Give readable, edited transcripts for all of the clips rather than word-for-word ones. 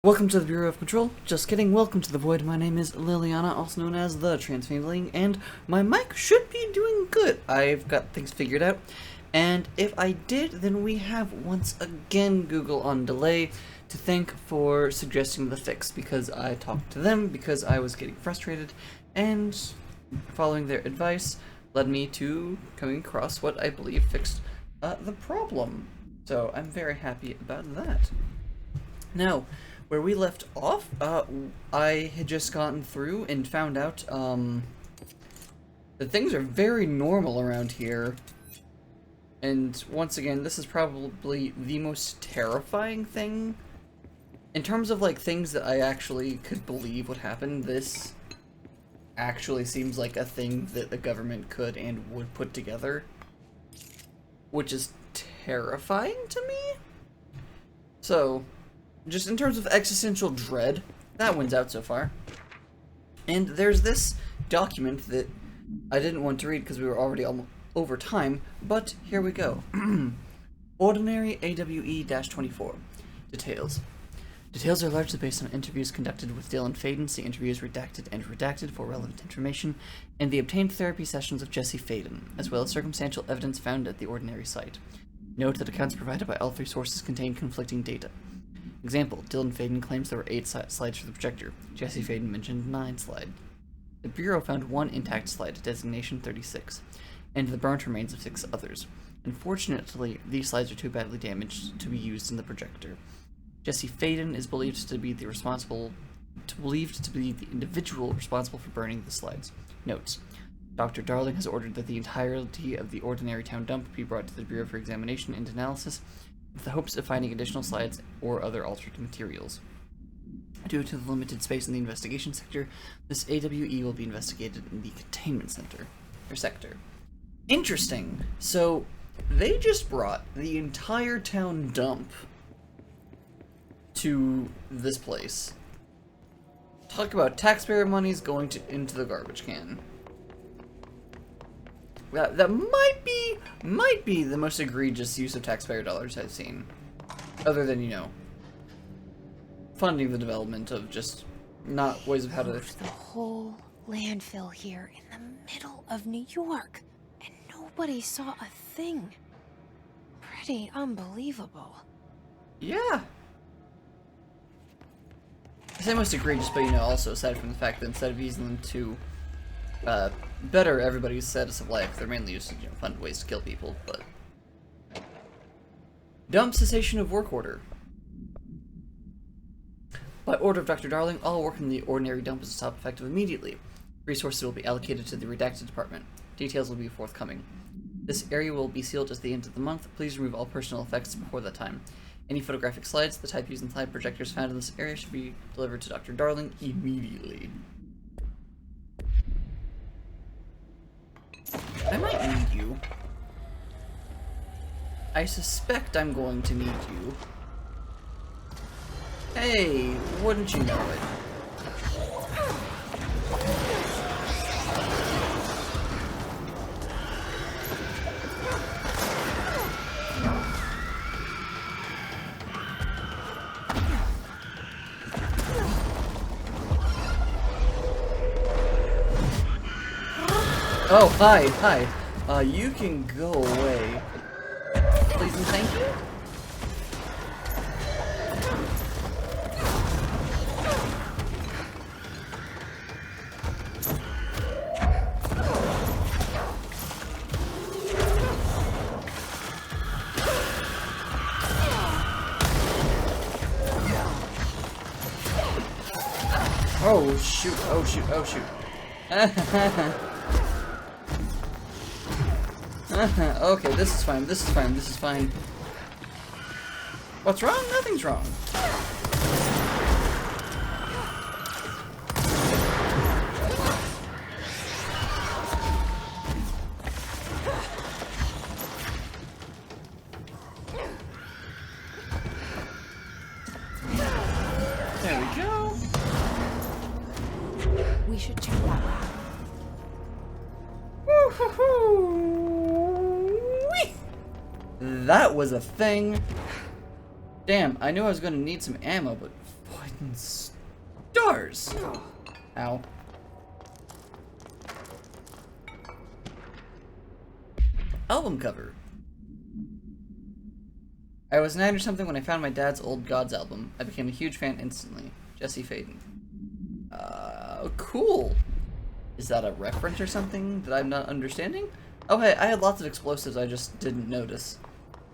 Welcome to the Bureau of Control. Just kidding, welcome to the Void. My name is Liliana, also known as the Transfeeling, and my mic should be doing good. I've got things figured out, and if I did, then we have once again Google on delay to thank for suggesting the fix, because I talked to them because I was getting frustrated, and following their advice led me to coming across what I believe fixed the problem. So I'm very happy about that. Now, where we left off, I had just gotten through and found out that things are very normal around here. And once again, this is probably the most terrifying thing. In terms of like things that I actually could believe would happen, this actually seems like a thing that the government could and would put together. Which is terrifying to me. So, just in terms of existential dread, that one's out so far. And there's this document that I didn't want to read because we were already almost over time, but here we go. Ordinary AWE-24. Details. Details are largely based on interviews conducted with Dylan Faden. See interviews redacted and redacted for relevant information, and the obtained therapy sessions of Jesse Faden, as well as circumstantial evidence found at the Ordinary site. Note that accounts provided by all three sources contain conflicting data. Example, Dylan Faden claims there were 8 slides for the projector. Jesse Faden mentioned 9 slides. The Bureau found 1 intact slide, designation 36, and the burnt remains of 6 others. Unfortunately, these slides are too badly damaged to be used in the projector. Jesse Faden is believed to be the individual responsible for burning the slides. Notes. Dr. Darling has ordered that the entirety of the Ordinary Town dump be brought to the Bureau for examination and analysis, with the hopes of finding additional slides or other altered materials. Due to the limited space in the investigation sector, this AWE will be investigated in the containment sector. Interesting. So, they just brought the entire town dump to this place. Talk about taxpayer monies going into the garbage can. That might be the most egregious use of taxpayer dollars I've seen. Other than, you know, funding the development of just not ways of how to... The whole landfill here in the middle of New York, and nobody saw a thing. Pretty unbelievable. Yeah. I say most egregious, but, you know, also aside from the fact that instead of using them to better everybody's status of life, they're mainly used to, you know, fund ways to kill people, but... Dump cessation of work order. By order of Dr. Darling, all work in the Ordinary dump is to stop effective immediately. Resources will be allocated to the redacted department. Details will be forthcoming. This area will be sealed at the end of the month. Please remove all personal effects before that time. Any photographic slides, the type used in slide projectors found in this area, should be delivered to Dr. Darling immediately. I might need you. I suspect I'm going to need you. Hey, wouldn't you know it? Oh, hi. You can go away. Please and thank you? Oh shoot, oh shoot, oh shoot. Okay, this is fine, this is fine, this is fine. What's wrong? Nothing's wrong. There we go. We should check that out. That was a thing. Damn, I knew I was going to need some ammo, but Poison stars! Ow. Album cover. I was 9 or something when I found my dad's old Gods album. I became a huge fan instantly. Jesse Faden. Cool. Is that a reference or something that I'm not understanding? Oh hey, I had lots of explosives I just didn't notice.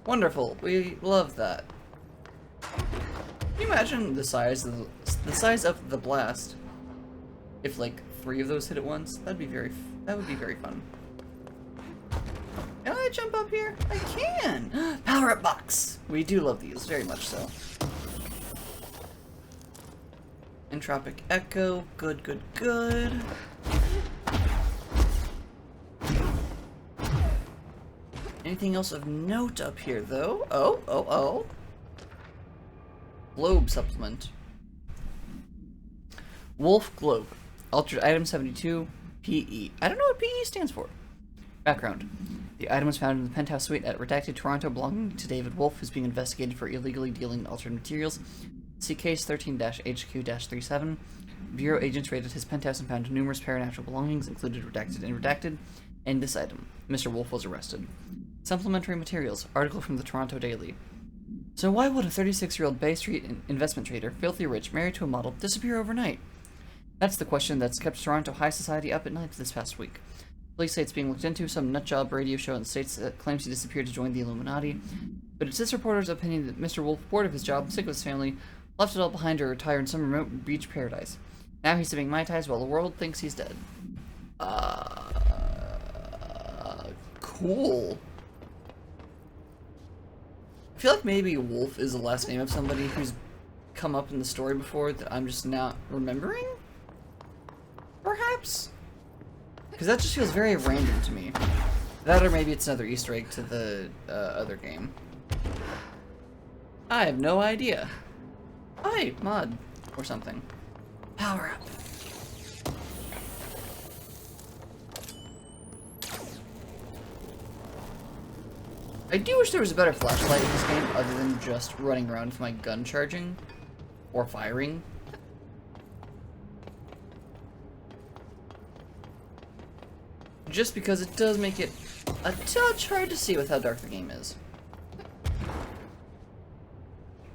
Wonderful. We love that. Can you imagine the size of the blast? If like 3 of those hit at once, that would be very fun. Can I jump up here? I can! Power-up box! We do love these, very much so. Entropic Echo, good, good, good. Anything else of note up here, though? Oh. Globe supplement. Wolf Globe. Altered item 72, PE. I don't know what PE stands for. Background. The item was found in the penthouse suite at Redacted Toronto belonging to David Wolf, who's being investigated for illegally dealing in altered materials. See case 13-HQ-37. Bureau agents raided his penthouse and found numerous paranatural belongings, included redacted and redacted, and this item. Mr. Wolf was arrested. Supplementary materials. Article from the Toronto Daily. So why would a 36-year-old Bay Street investment trader, filthy rich, married to a model, disappear overnight? That's the question that's kept Toronto high society up at night this past week. Police say it's being looked into. Some nutjob radio show in the States that claims he disappeared to join the Illuminati. But it's this reporter's opinion that Mr. Wolf, bored of his job, sick of his family, left it all behind to retire in some remote beach paradise. Now he's sipping Mai Tais while the world thinks he's dead. Cool. I feel like maybe Wolf is the last name of somebody who's come up in the story before that I'm just not remembering? Perhaps? Because that just feels very random to me. That or maybe it's another Easter egg to the other game. I have no idea. Hi, mod. Or something. Power up. I do wish there was a better flashlight in this game other than just running around with my gun charging. Or firing. Just because it does make it a touch hard to see with how dark the game is.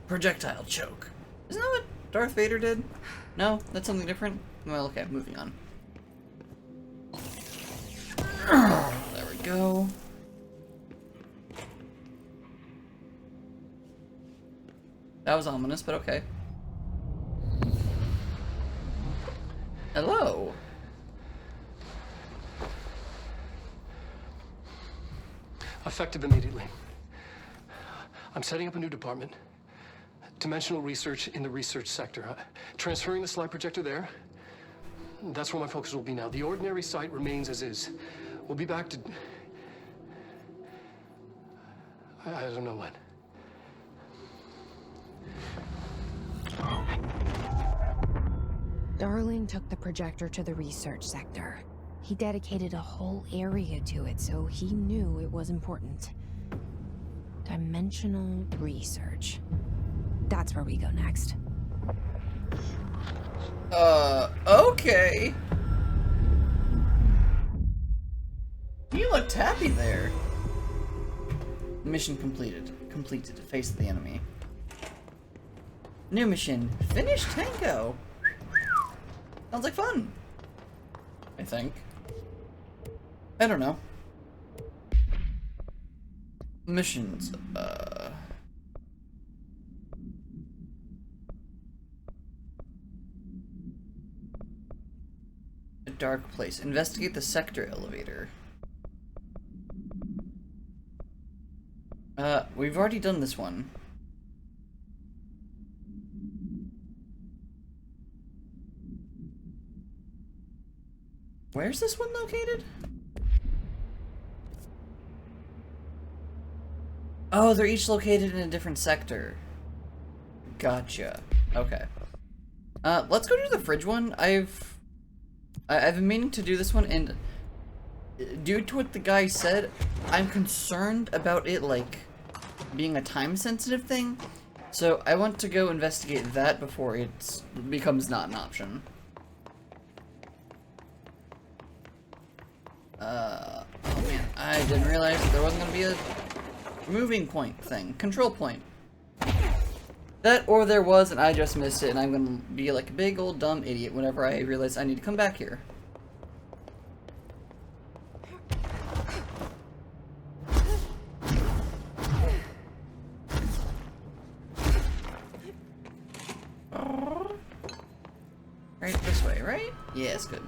Projectile choke. Isn't that what Darth Vader did? No? That's something different? Well, okay, moving on. There we go. That was ominous, but okay. Hello. Effective immediately. I'm setting up a new department. Dimensional research in the research sector. Transferring the slide projector there. That's where my focus will be now. The ordinary site remains as is. We'll be back to... I don't know when. Darling took the projector to the research sector. He dedicated a whole area to it, so he knew it was important. Dimensional research. That's where we go next. Okay. You looked happy there. Mission completed. Completed. Face the enemy. New mission. Finish Tanko. Sounds like fun. I think. I don't know. Missions. A dark place. Investigate the sector elevator. We've already done this one. Where's this one located? Oh, they're each located in a different sector. Gotcha. Okay. Let's go to the fridge one. I've been meaning to do this one, and due to what the guy said, I'm concerned about it, like, being a time-sensitive thing. So I want to go investigate that before it becomes not an option. Oh man, I didn't realize that there wasn't gonna be a moving point thing. Control point. That or there was and I just missed it and I'm gonna be like a big old dumb idiot whenever I realize I need to come back here. Right this way, right? Yes, good.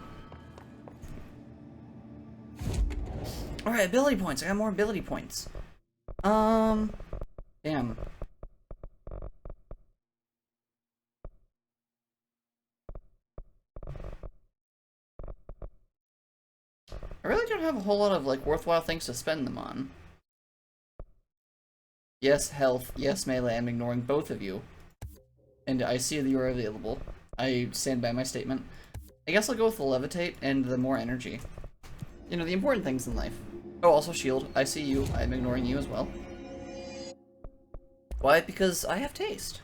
Alright, ability points. I got more ability points. Damn. I really don't have a whole lot of, like, worthwhile things to spend them on. Yes, health. Yes, melee. I'm ignoring both of you. And I see that you are available. I stand by my statement. I guess I'll go with the levitate and the more energy. You know, the important things in life. Oh, also shield. I see you. I'm ignoring you as well. Why? Because I have taste.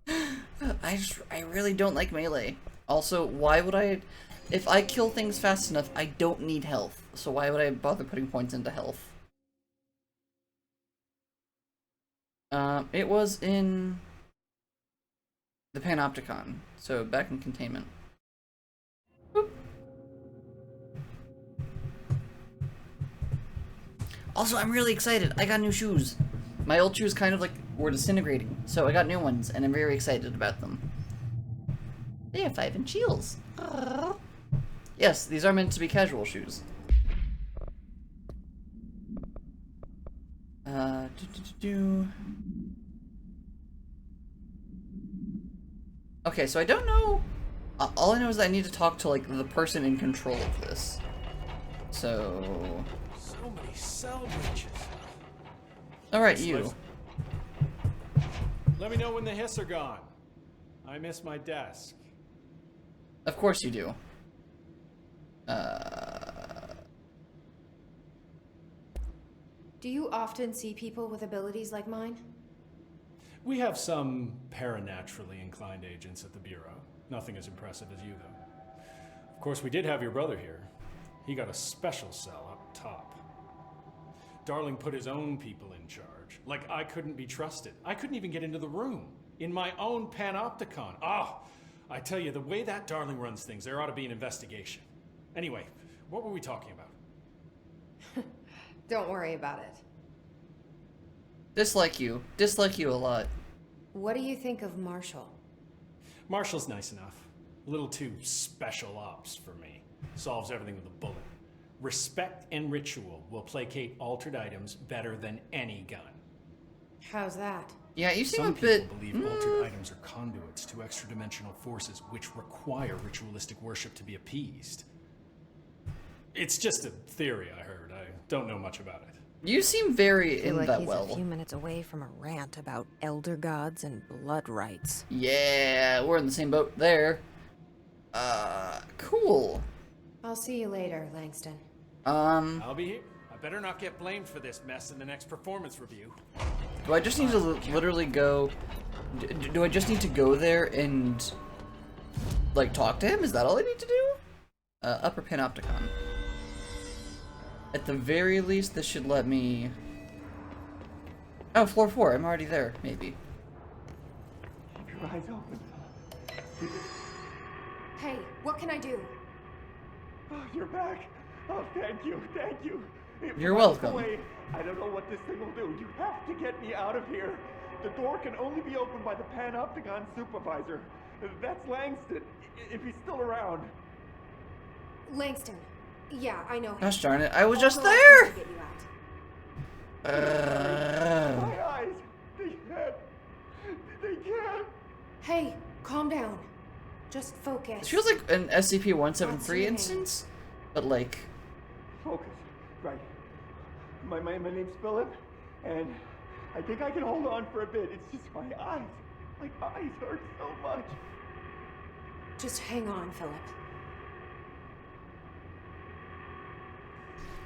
I really don't like melee. Also, why would I... If I kill things fast enough, I don't need health. So why would I bother putting points into health? It was in the Panopticon, so back in containment. Boop. Also, I'm really excited. I got new shoes. My old shoes kind of like were disintegrating, so I got new ones, and I'm very excited about them. They have 5-inch heels. Yes, these are meant to be casual shoes. Okay, so I don't know. All I know is that I need to talk to, like, the person in control of this. So... So many cell breaches. Alright, you. Let me know when the hiss are gone. I miss my desk. Of course you do. Do you often see people with abilities like mine? We have some paranaturally inclined agents at the Bureau. Nothing as impressive as you, though. Of course, we did have your brother here. He got a special cell up top. Darling put his own people in charge. Like I couldn't be trusted. I couldn't even get into the room. In my own Panopticon. I tell you, the way that Darling runs things, there ought to be an investigation. Anyway, what were we talking about? Don't worry about it. Dislike you. Dislike you a lot. What do you think of Marshall? Marshall's nice enough. A little too special ops for me. Solves everything with a bullet. Respect and ritual will placate altered items better than any gun. How's that? Yeah, you seem Some a bit... people believe altered items are conduits to extra-dimensional forces which require ritualistic worship to be appeased. It's just a theory I heard. I don't know much about it. You seem very in Like that he's well. a few minutes away from a rant about elder gods and blood rites. Yeah, we're in the same boat there. Cool. I'll see you later, Langston. I'll be here. I better not get blamed for this mess in the next performance review. Do I just need to literally go... Do I just need to go there and... like, talk to him? Is that all I need to do? Upper Panopticon. At the very least, this should let me... Oh, floor 4. I'm already there, maybe. Keep your eyes open. Hey, what can I do? Oh, you're back. Oh, thank you, thank you. If You're I welcome. walk away, I don't know what this thing will do. You have to get me out of here. The door can only be opened by the Panopticon supervisor. That's Langston, if he's still around. Langston. Yeah, I know him. Gosh darn it, I was I'll just go there! out to get you out. My eyes, they can't. Hey, calm down. Just focus. This feels like an SCP-173 What's your name? instance, but like... Focus, right. My name's Philip, and I think I can hold on for a bit. It's just my eyes. My eyes hurt so much. Just hang on, Philip.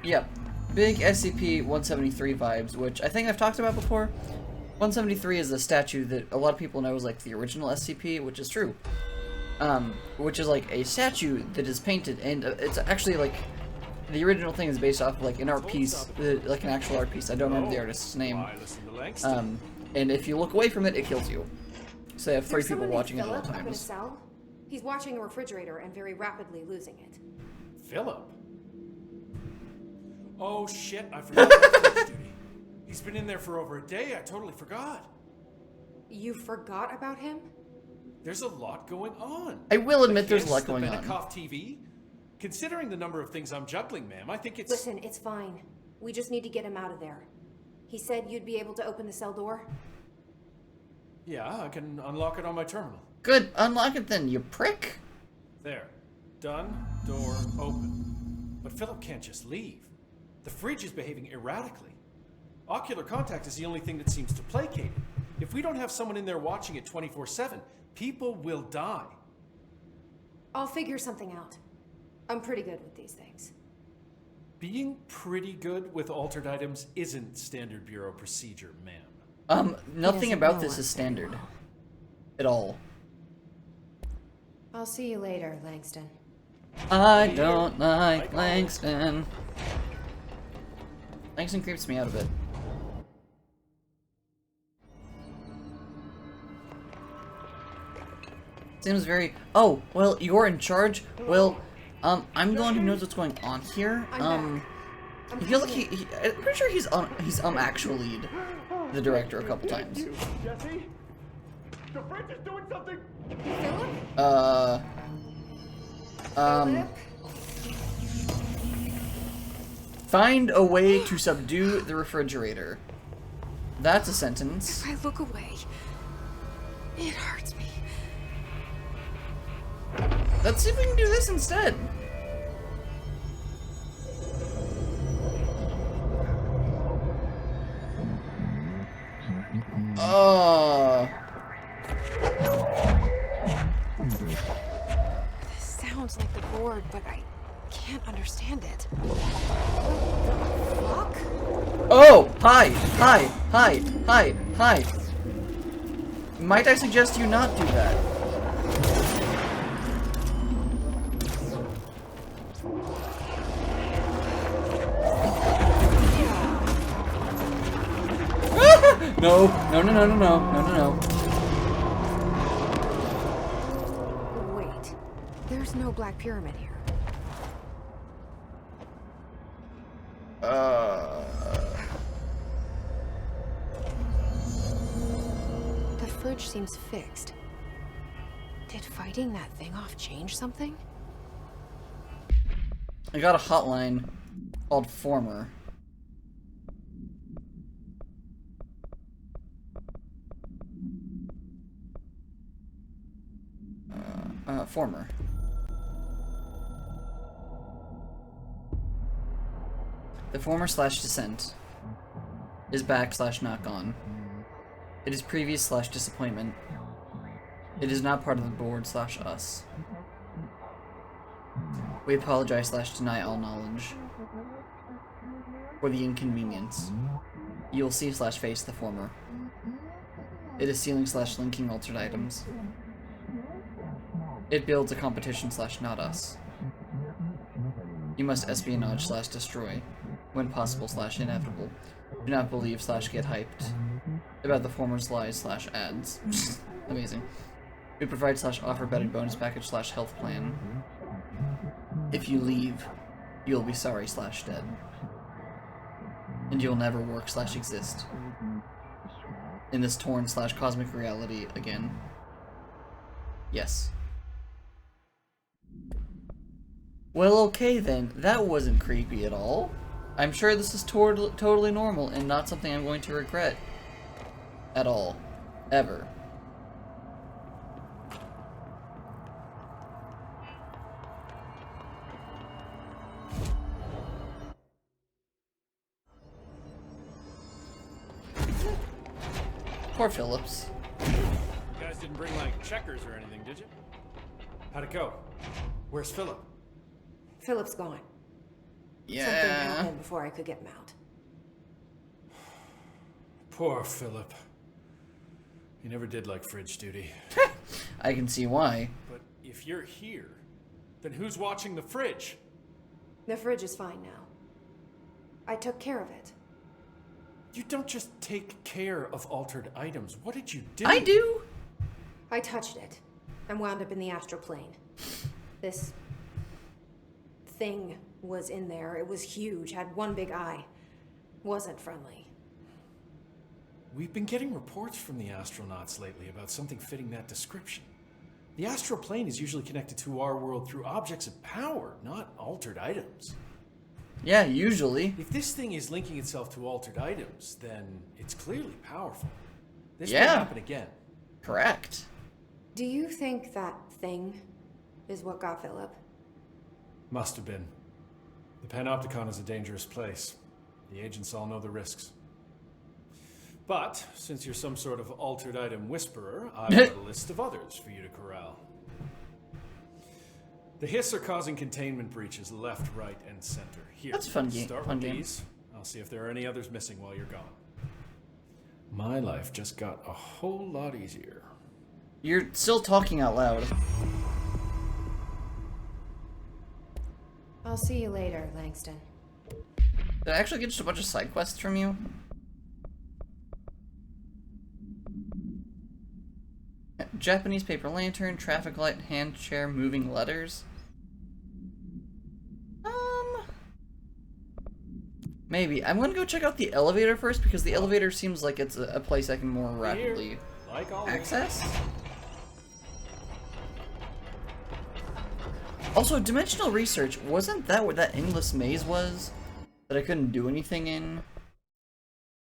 yeah, big SCP-173 vibes, which I think I've talked about before. 173 is a statue that a lot of people know is like the original SCP, which is true. Which is like a statue that is painted, and it's actually like the original thing is based off of like an art piece, like an actual art piece. I don't remember the artist's name. And if you look away from it, it kills you. So I have 3 people watching it at all times. He's watching a refrigerator and very rapidly losing it. Philip? Oh shit, I forgot about fridge duty. He's been in there for over a day, I totally forgot. You forgot about him? There's a lot going on. I will admit there's a lot going on. TV? Considering the number of things I'm juggling, ma'am, I think it's... Listen, it's fine. We just need to get him out of there. He said you'd be able to open the cell door? Yeah, I can unlock it on my terminal. Good, unlock it then, you prick. There. Done. Door open. But Philip can't just leave. The fridge is behaving erratically. Ocular contact is the only thing that seems to placate it. If we don't have someone in there watching it 24/7, people will die. I'll figure something out. I'm pretty good with these things. Being pretty good with altered items isn't standard Bureau procedure, ma'am. Nothing about this is standard. At all. I'll see you later, Langston. I don't like Langston. Langston creeps me out a bit. Seems very... Oh, well, you're in charge? Well, I'm the one who knows what's going on here. I feel like I'm pretty sure he's actually the director a couple times. Jesse? The fridge is doing something! Philip? Find a way to subdue the refrigerator. That's a sentence. If I look away, it hurts me. Let's see if we can do this instead. This sounds like the board, but I can't understand it. Fuck? Oh! Hi! Hi! Might I suggest you not do that? No. Wait. There's no Black Pyramid here. The fridge seems fixed. Did fighting that thing off change something? I got a hotline called Former. Former. The former / descent is back / not gone. It is previous / disappointment. It is not part of the board / us. We apologize / deny all knowledge for the inconvenience. You will see / face the former. It is sealing / linking altered items. It builds a competition / not us. You must espionage / destroy, when possible / inevitable. Do not believe / get hyped about the former's lies / ads. Amazing. We provide / offer better bonus package / health plan. If you leave, you'll be sorry / dead. And you'll never work / exist in this torn / cosmic reality again. Yes. Well, okay then. That wasn't creepy at all. I'm sure this is totally normal and not something I'm going to regret. At all. Ever. Poor Phillips. You guys didn't bring, like, checkers or anything, did you? How'd it go? Where's Philip? Philip's gone. Something happened before I could get him out. Poor Philip. He never did like fridge duty. I can see why. But if you're here, then who's watching the fridge? The fridge is fine now. I took care of it. You don't just take care of altered items. What did you do? I do! I touched it and wound up in the astral plane. This thing was in there. It was huge, had one big eye. Wasn't friendly. We've been getting reports from the astronauts lately about something fitting that description. The astral plane is usually connected to our world through objects of power, not altered items. Yeah, usually. If this thing is linking itself to altered items, then it's clearly powerful. This Yeah. won't happen again. Correct. Do you think that thing is what got Philip? Must have been. The Panopticon is a dangerous place. The agents all know the risks. But, since you're some sort of altered item whisperer, I've got a list of others for you to corral. The Hiss are causing containment breaches left, right, and center. Here, That's a fun game. start Fun with game. these. I'll see if there are any others missing while you're gone. My life just got a whole lot easier. You're still talking out loud. I'll see you later, Langston. Did I actually get just a bunch of side quests from you? Japanese paper lantern, traffic light, hand chair, moving letters. Maybe. I'm gonna go check out the elevator first because the elevator seems like it's a place I can more rapidly Like always. access. Also, dimensional research, wasn't that what that endless maze was? That I couldn't do anything in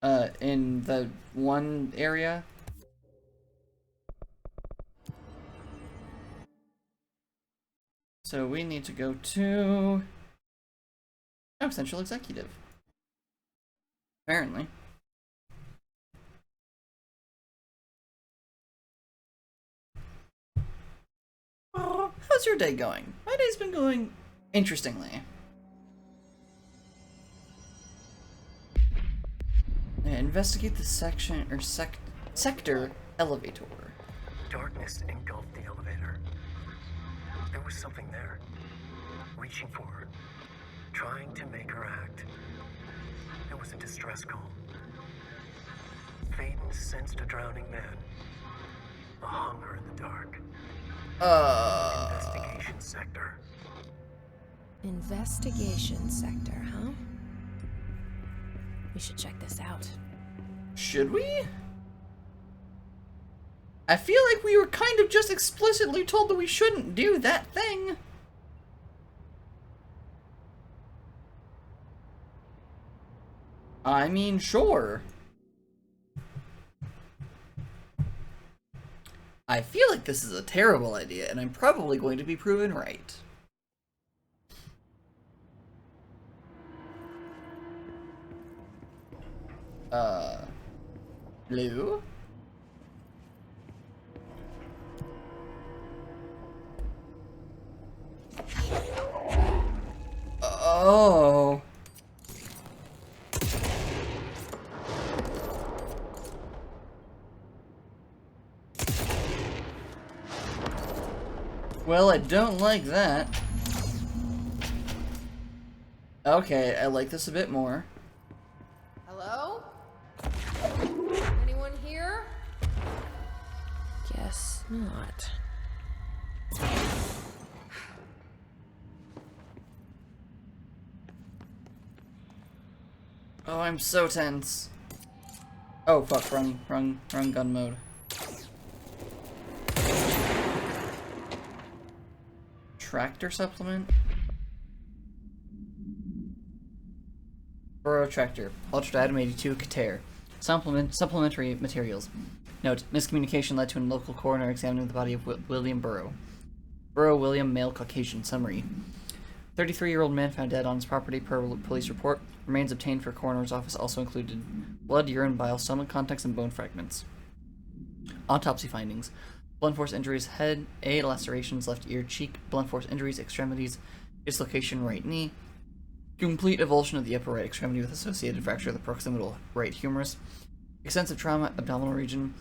the one area? So we need to go to... Oh, Central Executive. Apparently. Oh, how's your day going? My day's been going interestingly. Investigate the section or sector elevator. Darkness engulfed the elevator. There was something there, reaching for her, trying to make her act. It was a distress call. Faden sensed a drowning man, a hunger in the dark. Investigation sector. Investigation sector, huh? We should check this out. Should we? I feel like we were kind of just explicitly told that we shouldn't do that thing. I mean, sure. I feel like this is a terrible idea, and I'm probably going to be proven right. Hello? Oh. Well, I don't like that. Okay, I like this a bit more. Hello? Anyone here? Guess not. Oh, I'm so tense. Oh, fuck, wrong gun mode. Tractor supplement? Burrow tractor. Ultra Atom 82 Kater. Supplementary materials. Note, miscommunication led to a local coroner examining the body of William Burrow. Burrow William, male, Caucasian. Summary. 33-year-old man found dead on his property per police report. Remains obtained for coroner's office also included blood, urine, bile, stomach contents, and bone fragments. Autopsy findings. Blunt force injuries, head, lacerations, left ear, cheek, blunt force injuries, extremities, dislocation, right knee, Complete avulsion of the upper right extremity with associated fracture of the proximal right humerus. Extensive trauma, abdominal region.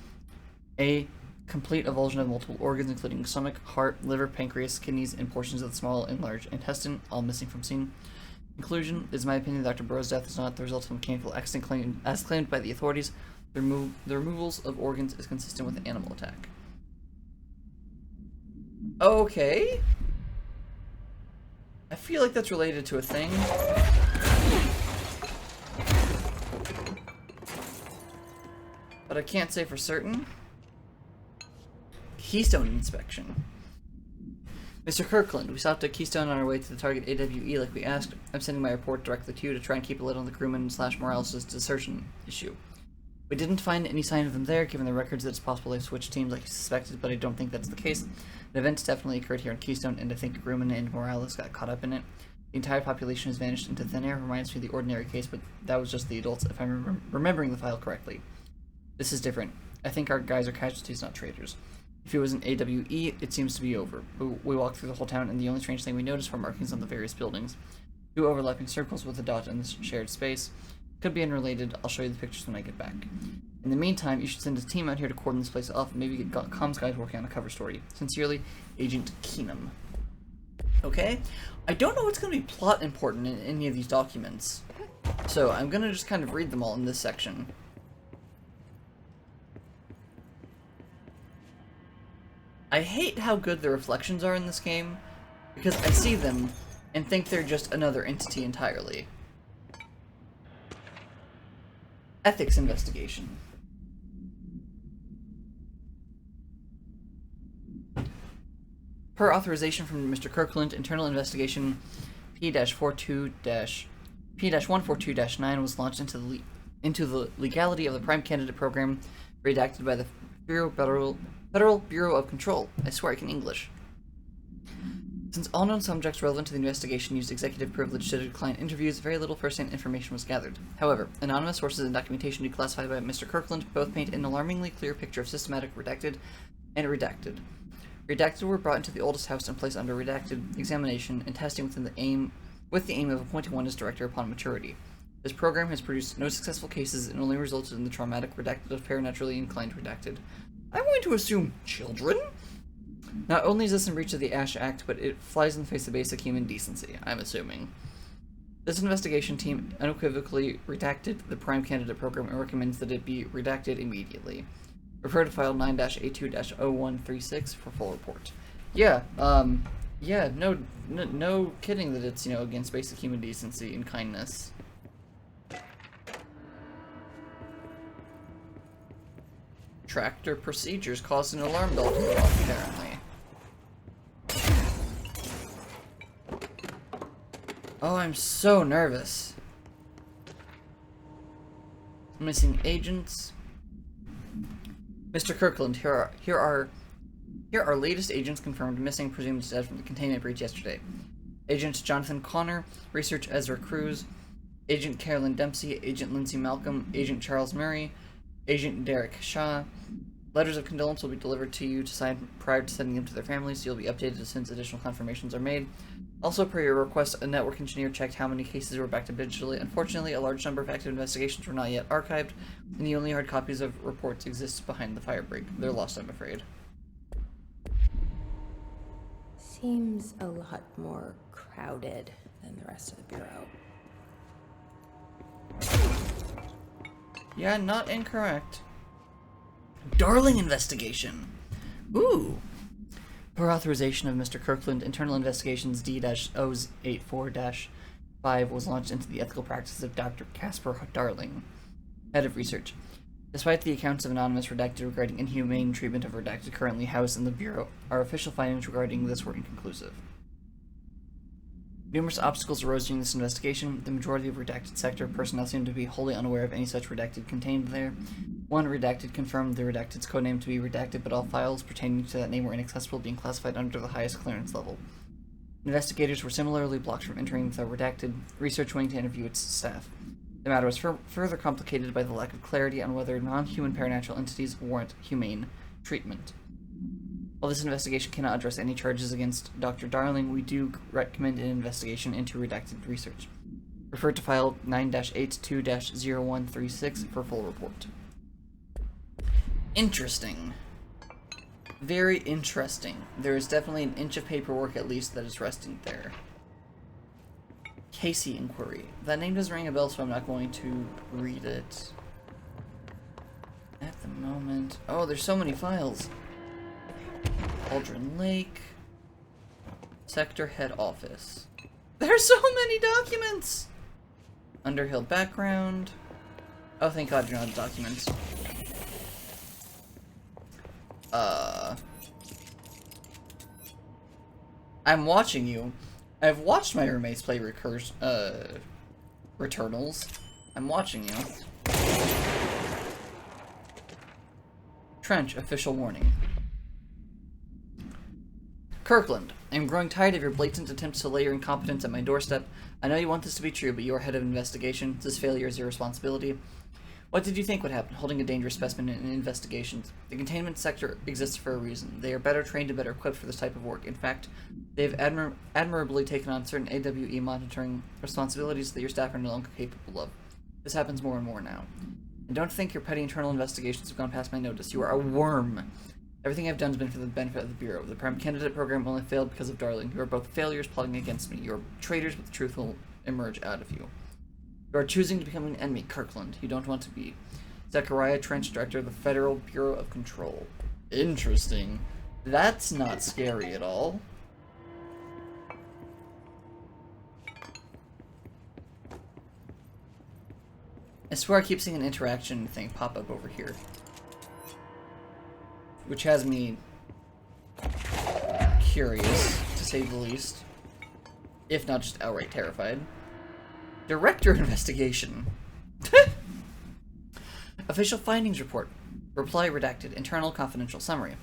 A complete avulsion of multiple organs, including stomach, heart, liver, pancreas, kidneys, and portions of the small and large intestine, all missing from scene. Conclusion: it is my opinion that Dr. Burroughs' death is not the result of a mechanical accident as claimed by the authorities. The removals of organs is consistent with an animal attack. Okay. I feel like that's related to a thing. But I can't say for certain. Keystone inspection. Mr. Kirkland, we stopped at Keystone on our way to the target AWE like we asked. I'm sending my report directly to you to try and keep a lid on the crewman / Morales' desertion issue. We didn't find any sign of them there, given the records that it's possible they switched teams like you suspected, but I don't think that's the case. The events definitely occurred here on Keystone, and I think Grumman and Morales got caught up in it. The entire population has vanished into thin air. Reminds me of the ordinary case, but that was just the adults, if I'm remembering the file correctly. This is different. I think our guys are casualties, not traitors. If it was an AWE, it seems to be over. We walked through the whole town, and the only strange thing we noticed were markings on the various buildings. 2 overlapping circles with a dot in this shared space. Could be unrelated. I'll show you the pictures when I get back. In the meantime, you should send a team out here to cordon this place off and maybe get comms guys working on a cover story. Sincerely, Agent Keenum. Okay? I don't know what's going to be plot important in any of these documents. So I'm going to just kind of read them all in this section. I hate how good the reflections are in this game, because I see them and think they're just another entity entirely. Ethics investigation. Per authorization from Mr. Kirkland, internal investigation P-142-9 was launched into the legality of the Prime Candidate Program, redacted by the Federal Bureau of Control. I swear I can English. Since all known subjects relevant to the investigation used executive privilege to decline interviews, very little first-hand information was gathered. However, anonymous sources and documentation declassified by Mr. Kirkland both paint an alarmingly clear picture of systematic redacted and redacted. Redacted were brought into the oldest house and placed under redacted examination and testing with the aim of appointing one as director upon maturity. This program has produced no successful cases and only resulted in the traumatic redacted of paranaturally inclined redacted. I'm going to assume children? Not only is this in breach of the Ash Act, but it flies in the face of basic human decency, I'm assuming. This investigation team unequivocally redacted the Prime Candidate Program and recommends that it be redacted immediately. Refer to file 9-A2-0136 for full report. Yeah, yeah, no kidding that it's, against basic human decency and kindness. Tractor procedures caused an alarm bell to go off, apparently. Oh, I'm so nervous. Missing agents. Mr. Kirkland, here are latest agents confirmed missing, presumed dead from the containment breach yesterday. Agent Jonathan Connor, Research Ezra Cruz, Agent Carolyn Dempsey, Agent Lindsay Malcolm, Agent Charles Murray, Agent Derek Shaw. Letters of condolence will be delivered to you to sign prior to sending them to their families, so you'll be updated as soon as additional confirmations are made. Also, per your request, a network engineer checked how many cases were backed up digitally. Unfortunately, a large number of active investigations were not yet archived, and the only hard copies of reports exist behind the firebreak. They're lost, I'm afraid. Seems a lot more crowded than the rest of the Bureau. Yeah, not incorrect. Darling investigation. Ooh. Per authorization of Mr. Kirkland, internal investigations D-084-5 was launched into the ethical practices of Dr. Casper Darling, head of research. Despite the accounts of anonymous redacted regarding inhumane treatment of redacted currently housed in the Bureau, our official findings regarding this were inconclusive. Numerous obstacles arose during this investigation. The majority of redacted sector personnel seemed to be wholly unaware of any such redacted contained there. One redacted confirmed the redacted's codename to be redacted, but all files pertaining to that name were inaccessible, being classified under the highest clearance level. Investigators were similarly blocked from entering the redacted research wing to interview its staff. The matter was further complicated by the lack of clarity on whether non-human paranatural entities warrant humane treatment. While this investigation cannot address any charges against Dr. Darling, we do recommend an investigation into redacted research. Refer to file 9-82-0136 for full report. Interesting. Very interesting. There is definitely an inch of paperwork at least that is resting there. Casey inquiry. That name doesn't ring a bell, so I'm not going to read it at the moment. Oh, there's so many files. Aldrin Lake. Sector head office. There's so many documents! Underhill background. Oh, thank God you're not documents. I'm watching you. I've watched my roommates play Returnals. I'm watching you. Trench, official warning. Kirkland, I'm growing tired of your blatant attempts to lay your incompetence at my doorstep. I know you want this to be true, but you are head of investigation. This failure is your responsibility. What did you think would happen, holding a dangerous specimen in investigations? The containment sector exists for a reason. They are better trained and better equipped for this type of work. In fact, they have admirably taken on certain AWE monitoring responsibilities that your staff are no longer capable of. This happens more and more now. And don't think your petty internal investigations have gone past my notice. You are a worm. Everything I've done has been for the benefit of the Bureau. The Prime Candidate program only failed because of Darling. You are both failures plotting against me. You are traitors, but the truth will emerge out of you. You are choosing to become an enemy, Kirkland. You don't want to be. Zechariah Trench, Director of the Federal Bureau of Control. Interesting. That's not scary at all. I swear I keep seeing an interaction thing pop up over here. Which has me curious, to say the least. If not just outright terrified. Director investigation. Official findings report. Reply redacted. Internal confidential summary.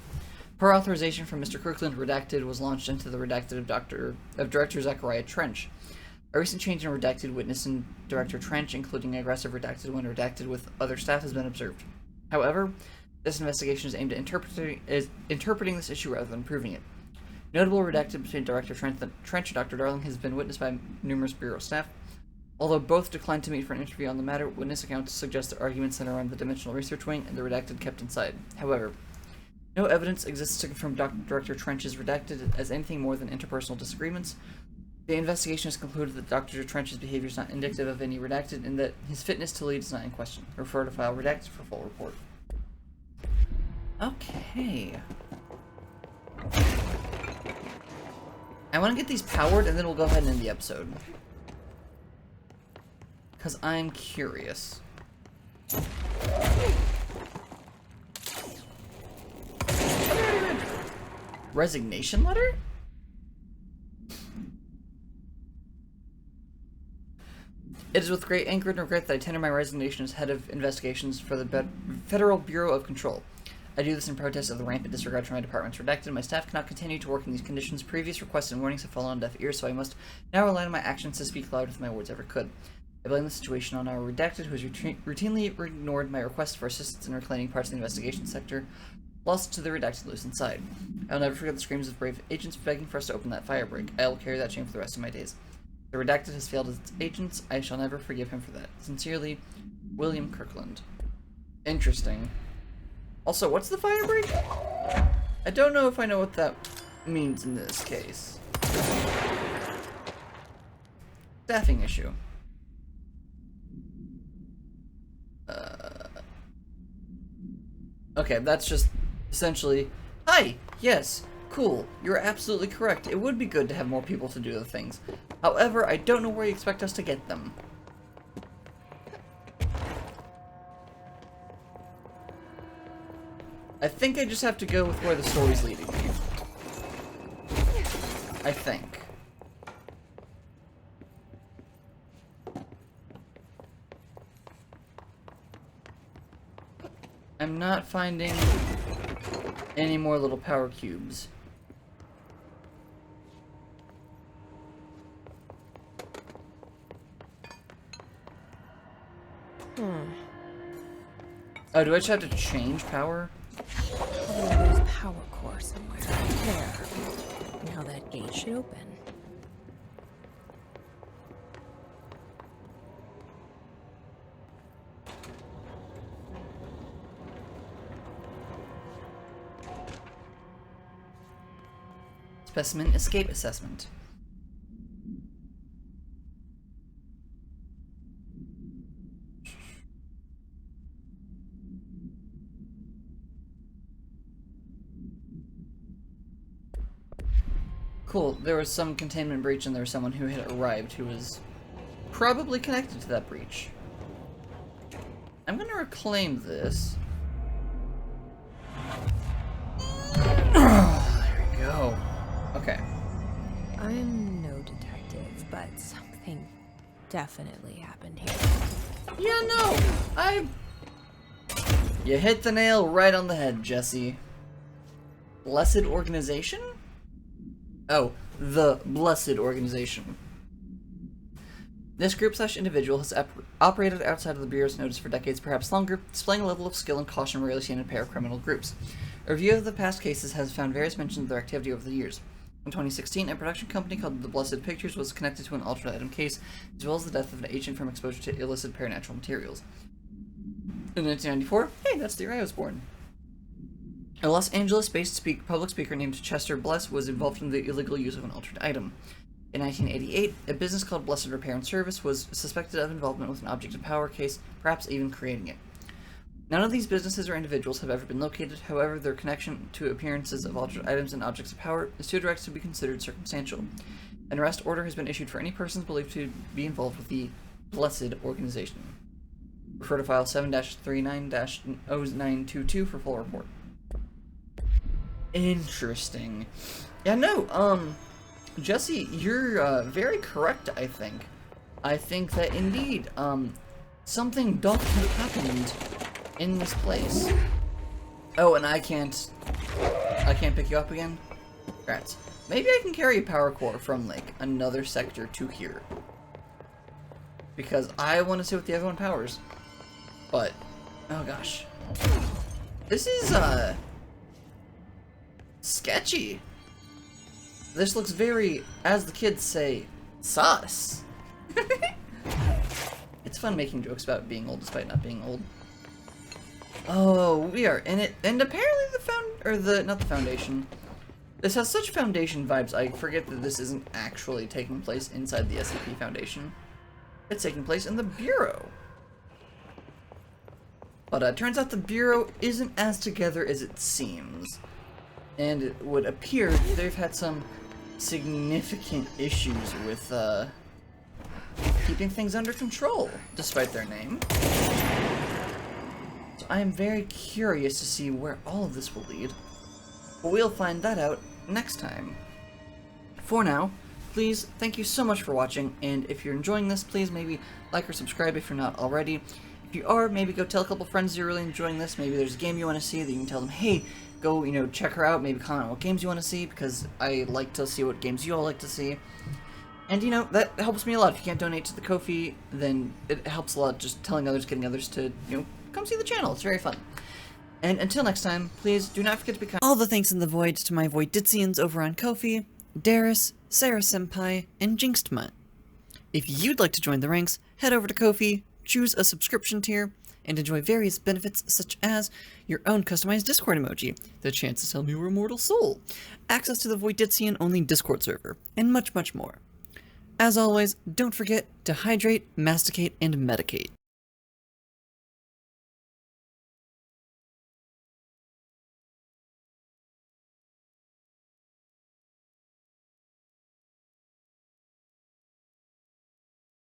Per authorization from Mr. Kirkland, redacted was launched into the redacted of Director Zechariah Trench. A recent change in redacted witness in Director Trench, including aggressive redacted when redacted with other staff, has been observed. However, this investigation is aimed at interpreting this issue rather than proving it. Notable redacted between Director Trench and Dr. Darling has been witnessed by numerous Bureau staff. Although both declined to meet for an interview on the matter, witness accounts suggest that arguments center around the Dimensional Research Wing and the redacted kept inside. However, no evidence exists to confirm Director Trench's redacted as anything more than interpersonal disagreements. The investigation has concluded that Dr. Trench's behavior is not indicative of any redacted and that his fitness to lead is not in question. Refer to file redacted for full report. Okay. I want to get these powered and then we'll go ahead and end the episode. Because I'm curious. Resignation letter? It is with great anger and regret that I tender my resignation as head of investigations for the Federal Bureau of Control. I do this in protest of the rampant disregard for my department's redacted. My staff cannot continue to work in these conditions. Previous requests and warnings have fallen on deaf ears, so I must now rely on my actions to speak louder than my words ever could. I blame the situation on our redacted, who has routinely ignored my requests for assistance in reclaiming parts of the investigation sector, lost to the redacted loose inside. I will never forget the screams of brave agents begging for us to open that fire break. I will carry that shame for the rest of my days. The redacted has failed as its agents. I shall never forgive him for that. Sincerely, William Kirkland. Interesting. Also, what's the fire break? I don't know if I know what that means in this case. Staffing issue. Okay, that's just essentially, hi, yes, cool, you're absolutely correct. It would be good to have more people to do the things. However, I don't know where you expect us to get them. I think I just have to go with where the story's leading me. I think. I'm not finding any more little power cubes. Oh, do I just have to change power? Probably there's power core somewhere right there. Now that gate should open. Specimen escape assessment. Cool, there was some containment breach and there was someone who had arrived who was probably connected to that breach. I'm gonna reclaim this. There we go. Okay. I'm no detective, but something definitely happened here. Yeah, no, You hit the nail right on the head, Jesse. Blessed Organization? Oh, the Blessed Organization. This group/individual has operated outside of the Bureau's notice for decades, perhaps longer, displaying a level of skill and caution rarely seen in paracriminal groups. A review of the past cases has found various mentions of their activity over the years. In 2016, a production company called The Blessed Pictures was connected to an alternate item case, as well as the death of an agent from exposure to illicit paranatural materials. In 1994, hey, that's the year I was born. A Los Angeles-based public speaker named Chester Bless was involved in the illegal use of an alternate item. In 1988, a business called Blessed Repair and Service was suspected of involvement with an object of power case, perhaps even creating it. None of these businesses or individuals have ever been located, however, their connection to appearances of altered items and objects of power is too direct to be considered circumstantial. An arrest order has been issued for any persons believed to be involved with the Blessed Organization. Refer to file 7-39-0922 for full report. Interesting. Yeah, no, Jesse, you're, very correct, I think. I think that indeed, something doth have happened in this place. Oh, and I can't pick you up again? Rats. Maybe I can carry a power core from, like, another sector to here. Because I want to see what the other one powers. But, oh gosh. This is, sketchy. This looks very, as the kids say, sus. It's fun making jokes about being old despite not being old. Oh, we are in it, and apparently not the Foundation. This has such Foundation vibes, I forget that this isn't actually taking place inside the SCP Foundation. It's taking place in the Bureau. But it turns out the Bureau isn't as together as it seems. And it would appear they've had some significant issues with, keeping things under control, despite their name. So I am very curious to see where all of this will lead. But we'll find that out next time. For now, please, thank you so much for watching, and if you're enjoying this, please maybe like or subscribe if you're not already. If you are, maybe go tell a couple friends you're really enjoying this. Maybe there's a game you want to see that you can tell them, hey, go, check her out. Maybe comment on what games you want to see, because I like to see what games you all like to see. And, that helps me a lot. If you can't donate to the Ko-fi, then it helps a lot just telling others, getting others to, come see the channel. It's very fun. And until next time, please do not forget to become all the thanks in the void to my Voiditsians over on Ko-fi, Darius, Sarah Senpai, and Jinxedmutt. If you'd like to join the ranks, head over to Ko-fi, choose a subscription tier, and enjoy various benefits such as your own customized Discord emoji, the chance to tell me your immortal soul, access to the Voiditsian-only Discord server, and much, much more. As always, don't forget to hydrate, masticate, and medicate.